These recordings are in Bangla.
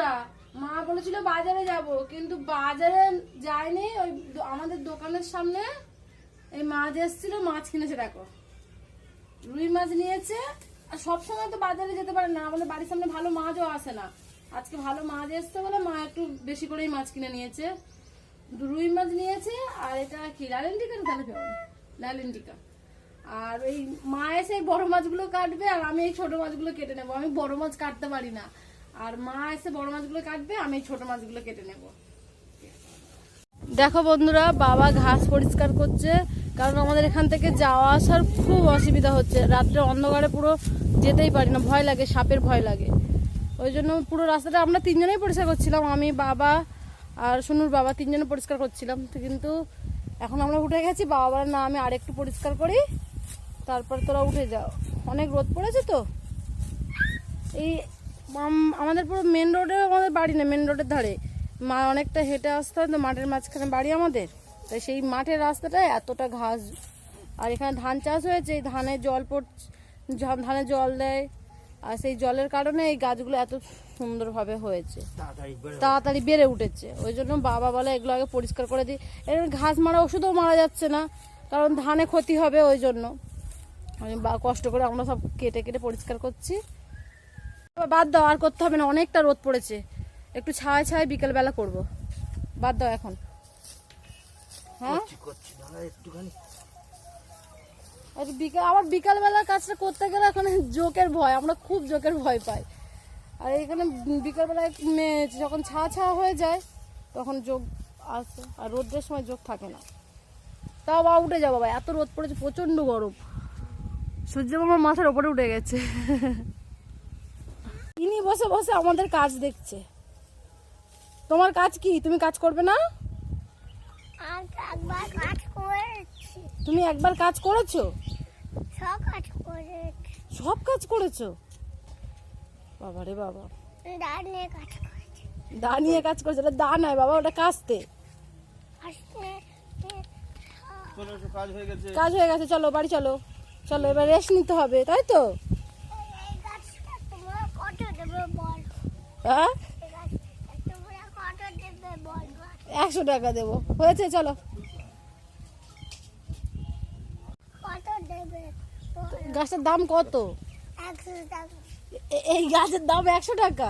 বন্ধুরা, মা বলেছিল বাজারে যাব, কিন্তু বাজারে যায়নি। ওই আমাদের দোকানের সামনে এই মাছ এসেছিল, মাছ কিনেছে। দেখো, রুই মাছ নিয়েছে। আর সবসময় তো বাজারে যেতে পারে না, আমাদের বাড়ির সামনে ভালো মাছও আসে না। আজকে ভালো মাছ এসছে বলে মা একটু বেশি করেই মাছ কিনে নিয়েছে। রুই মাছ নিয়েছে। আর এটা কি লালেন্টিকা, লালেন্টিকা। আর এই মা এসে বড় মাছগুলো কাটবে, আর আমি এই ছোট মাছগুলো কেটে নেবো। আমি বড় মাছ কাটতে পারি না, আর মা এসে বড় মাছগুলো কাটবে, আমি এই ছোট মাছগুলো কেটে নেব। দেখো বন্ধুরা, বাবা ঘাস পরিষ্কার করছে, কারণ আমাদের এখান থেকে যাওয়া আসার খুব অসুবিধা হচ্ছে। রাত্রে অন্ধকারে পুরো যেতেই পারি না, ভয় লাগে, সাপের ভয় লাগে। ওই জন্য পুরো রাস্তাটা আমরা তিনজনেই পরিষ্কার করছিলাম, আমি, বাবা আর সোনুর বাবা, তিনজনে পরিষ্কার করছিলাম। কিন্তু এখন আমরা উঠে গেছি। বাবা বলে না, আমি আরেকটু পরিষ্কার করি, তারপর তোরা উঠে যাও। অনেক রোদ পড়েছে তো। এই আমাদের পুরো মেন রোডে আমাদের বাড়ি না, মেন রোডের ধারে অনেকটা হেঁটে আসতে হয় তো, মাঠের মাঝখানে বাড়ি আমাদের। তাই সেই মাঠের রাস্তাটায় এতটা ঘাস। আর এখানে ধান চাষ হয়েছে, এই ধানে জল পড়ছে, ধানে জল দেয়, আর সেই জলের কারণে এই গাছগুলো এত সুন্দরভাবে হয়েছে, তাড়াতাড়ি বেড়ে উঠেছে। ওই জন্য বাবা বলে এগুলো আগে পরিষ্কার করে দিই। এর ঘাস মারা ওষুধও মারা যাচ্ছে না, কারণ ধানে ক্ষতি হবে। ওই জন্য আমি কষ্ট করে আমরা সব কেটে কেটে পরিষ্কার করছি। বাদ দাও, আর করতে হবে না, অনেকটা রোদ পড়েছে। একটু ছায় ছায় বিকেলবেলা করব, বাদ দাও এখন। হ্যাঁ, আবার বিকালবেলা কাজটা করতে গেলে এখানে জোকের ভয়, আমরা খুব জোকের ভয় পাই। আর এখানে বিকালবেলায় যখন ছা ছা হয়ে যায় তখন যোগ আসে, আর রোদের সময় যোগ থাকে না। তাও বাবা উঠে যাও, বাবা এত রোদ পড়েছে, প্রচন্ড গরম। সূর্য আমার মাথার ওপরে উঠে গেছে। ইনি বসে বসে আমাদের কাজ দেখছে। তোমার কাজ কি? তুমি কাজ করবে না? তুমি একবার কাজ করেছো? সব কাজ করেছো? বাবা রে বাবা, দা নিয়ে কাজ করেছো? ওটা দা নয় বাবা, ওটা কাস্তে। কাজ হয়ে গেছে, চলো বাড়ি চলো। চলো, এবার রেস্ট নিতে হবে, তাই তো? হ্যাঁ, 100 টাকা দেবো, হয়েছে, চলো। গাছটার দাম কত? এই গাছের দাম 100 টাকা?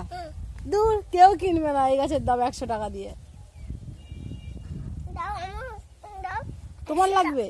দূর, কেউ কিনবে না এই গাছের দাম 100 টাকা দিয়ে। তোমার লাগবে?